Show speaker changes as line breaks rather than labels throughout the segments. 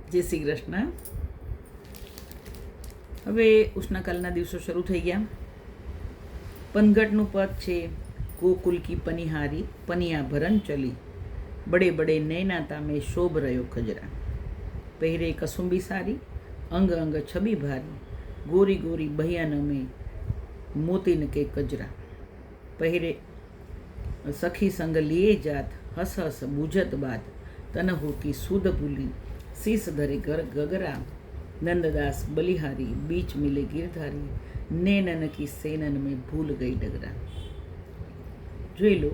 જય શ્રી કૃષ્ણ. હવે ઉષ્ણકાલના દિવસો શરૂ થઈ ગયા. પનઘટનું પદ છે, ગોકુલ કી પનિહારી પનિયા ભરન ચલી, બડે બડે નૈના તામે શોભ રહ્યો ખજરા, પહેરે કસુંબી સારી અંગ અંગ છબી ભારી, ગોરી ગોરી બહિયા નમે મોતીન કે કજરા, પહેરે સખી સંગ લીએ જાત હસ હસ બુझत બાત, તનહુ કી સુધ ભૂલી શીશ ધરે ઘર ગગરા, નંદદાસ બલિહારી બીચ મિલે ગિરધારી, નૈનન કી સેનન મેં ભૂલ ગઈ ડગરા. જોઈ લો,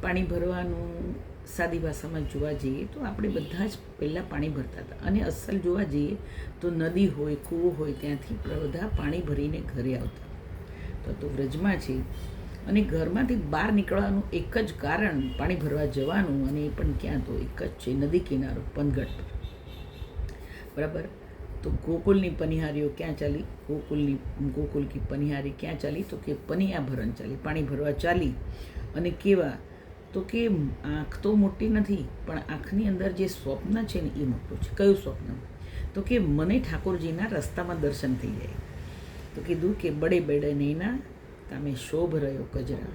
પાણી ભરવાનું સાદી ભાષામાં જોવા જઈએ તો આપણે બધા જ પહેલાં પાણી ભરતા હતા, અને અસલ જોવા જઈએ તો નદી હોય, કૂવો હોય, ત્યાંથી બધા પાણી ભરીને ઘરે આવતા. તો વ્રજમાં છે, અને ઘરમાંથી બહાર નીકળવાનું એક જ કારણ પાણી ભરવા જવાનું, અને એ પણ ક્યાં, તો એક જ છે, નદી કિનારો પનઘટ પર. બરાબર. તો ગોકુલની પનિહારીઓ ક્યાં ચાલી? ગોકુલ કી પનિહારી ક્યાં ચાલી? તો કે પનિયા ભરન ચાલી, પાણી ભરવા ચાલી. અને કેવા? તો કે આંખ તો મોટી નથી, પણ આંખની અંદર જે સ્વપ્ન છે ને એ મોટું છે. કયું સ્વપ્ન? તો કે મને ઠાકોરજીના રસ્તામાં દર્શન થઈ જાય. તો કીધું કે બડે બડે નૈના તામે શોભ રહ્યો કજરા.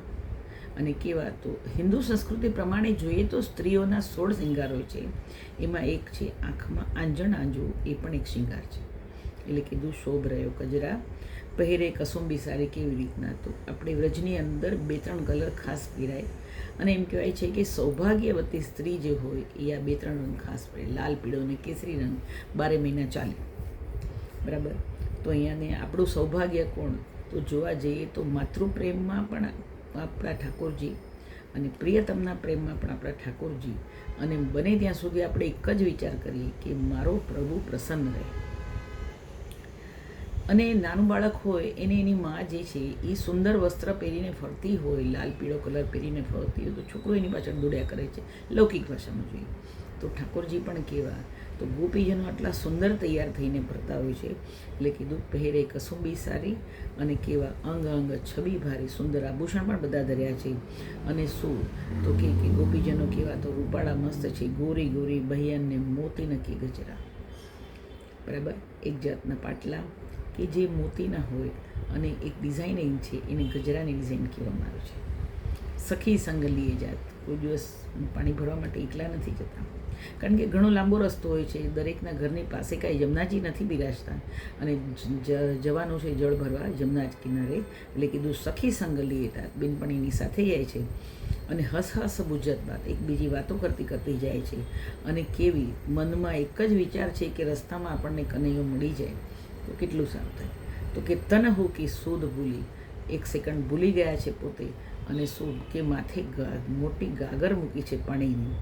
અને કેવા? તો હિન્દુ સંસ્કૃતિ પ્રમાણે જોઈએ તો સ્ત્રીઓના 16 શિંગાર હોય છે. એમાં એક છે આંખમાં આંજણ આંજવું, એ પણ એક શિંગાર છે. એટલે કીધું શોભ રહ્યો કજરા, પહેરે કસુંબી સારી. કેવી રીતના? તો આપણે વ્રજની અંદર 2-3 કલર ખાસ પહેરાય, અને એમ કહેવાય છે કે સૌભાગ્યવતી સ્ત્રી જે હોય એ આ 2-3 રંગ ખાસ પહેરે, લાલ, પીળો અને કેસરી રંગ 12 મહિના ચાલે. બરાબર. તો અહીંયાને આપણું સૌભાગ્ય કોણ? તો જોવા જઈએ તો માતૃપ્રેમમાં પણ આપણા ઠાકોરજી, અને પ્રિયતમના પ્રેમમાં પણ આપણા ઠાકોરજી. અને બને ત્યાં સુધી આપણે એક જ વિચાર કરીએ કે મારો પ્રભુ પ્રસન્ન રહે. અને નાનું બાળક હોય એને એની માં જે છે એ સુંદર વસ્ત્ર પહેરીને ફરતી હોય, લાલ પીળો કલર પહેરીને ફરતી હોય, તો છોકરો એની પાછળ દોડ્યા કરે છે, લૌકિક ભાષામાં જોઈએ તો. ઠાકોરજી પણ કેવા? તો ગોપીજનો આટલા સુંદર તૈયાર થઈને ફરતા હોય છે. એટલે કીધું પહેરે કસુંબી સારી, અને કેવા? અંગ અંગ છબી ભારી, સુંદર આભૂષણ પણ બધા ધર્યા છે. અને શું? તો કે ગોપીજનો કેવા? તો રૂપાળા મસ્ત છે, ગોરી ગોરી બહિયાને મોતી નકી ગજરા. બરાબર. એક જાતના પાટલા કે જે મોતીના હોય, અને એક ડિઝાઇનિંગ છે, એને ગજરાની ડિઝાઇન કહેવામાં આવે છે. સખી સંગ લીએ જાત, કોઈ દિવસ પાણી ભરવા માટે એકલા નથી જતા, કારણ કે ઘણો લાંબો રસ્તો હોય છે. દરેકના ઘરની પાસે કાંઈ જમનાજી નથી બિરાજતા, અને જવાનું છે જળ ભરવા જમના કિનારે. એટલે કીધું સખી સંગ લીએ જાત, બેનપણીની સાથે જાય છે. અને હસ હસ બુझत બાત, એકબીજી વાતો કરતી કરતી જાય છે. અને કેવી? મનમાં એક જ વિચાર છે કે રસ્તામાં આપણને કનૈયો મળી જાય તો કેટલું સારું થાય. તો કે તનહુ કી સુધ ભૂલી, 1 સેકન્ડ ભૂલી ગયા છે પોતે. અને શું? કે માથે મોટી ગાગર મૂકી છે પાણીની.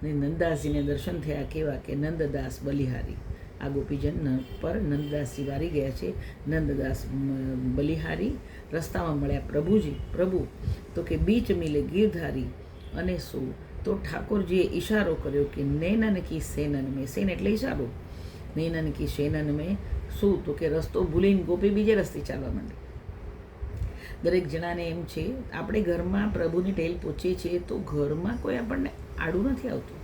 ને નંદાસીને દર્શન થયા. કેવા? કે નંદદાસ બલિહારી. આ ગોપીજન પર નંદદાસજી વારી ગયા છે. નંદદાસ બલિહારી. રસ્તામાં મળ્યા પ્રભુજી, પ્રભુ. તો કે બીચ મિલે ગિરધારી. અને શું? તો ઠાકોરજીએ ઈશારો કર્યો કે નૈનન કી સેનન મેં, સેન એટલે ઈશારો, નૈનન કી સેનન મેં. શું? તો કે રસ્તો ભૂલીને ગોપી બીજે રસ્તે ચાલવા માંડી. દરેક જણાને એમ છે, આપણે ઘરમાં પ્રભુની ટેલ પહોંચીએ છીએ તો ઘરમાં કોઈ આપણને આડું નથી આવતું,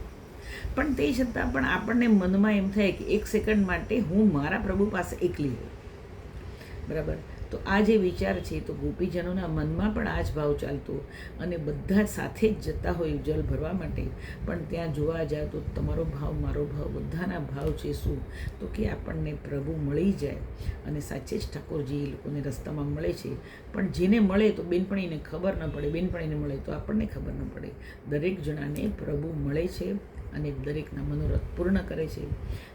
પણ તે છતાં પણ આપણને મનમાં એમ થાય કે 1 સેકન્ડ માટે હું મારા પ્રભુ પાસે એકલી હોઉં. બરાબર. તો આ જે વિચાર છે, તો ગોપીજનોના મનમાં પણ આ જ ભાવ ચાલતો, અને બધા સાથે જ જતા હોય જલ ભરવા માટે. પણ ત્યાં જોવા જાય તો તમારો ભાવ, મારો ભાવ, બધાના ભાવ છે શું? તો કે આપણને પ્રભુ મળી જાય. અને સાચે જ ઠાકોરજી એ લોકોને રસ્તામાં મળે છે. પણ જેને મળે તો બેનપણીને ખબર ન પડે, બેનપણીને મળે તો આપણને ખબર ન પડે. દરેક જણાને પ્રભુ મળે છે, અને દરેકના મનોરથ પૂર્ણ કરે છે.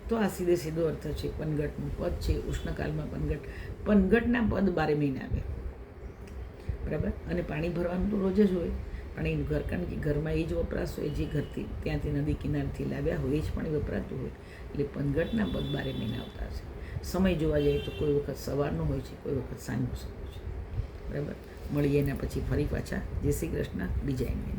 તો આ સીધો અર્થ છે. પનઘટનું પદ છે, ઉષ્ણકાલમાં પનઘટ. પનઘટના પદ 12 મહિને આવે. બરાબર. અને પાણી ભરવાનું તો રોજ જ હોય. પાણી ઘર, કારણ કે ઘરમાં એ જ વપરાશ હોય જે ઘરથી ત્યાંથી નદી કિનારથી લાવ્યા હોય, એ જ પાણી વપરાતું હોય. એટલે પનઘટના પદ 12 મહિને આવતા હશે. સમય જોવા જઈએ તો કોઈ વખત સવારનો હોય છે, કોઈ વખત સાંજનો સમય છે. બરાબર. મળીએ એના પછી ફરી પાછા. જય શ્રી કૃષ્ણ. બીજા એની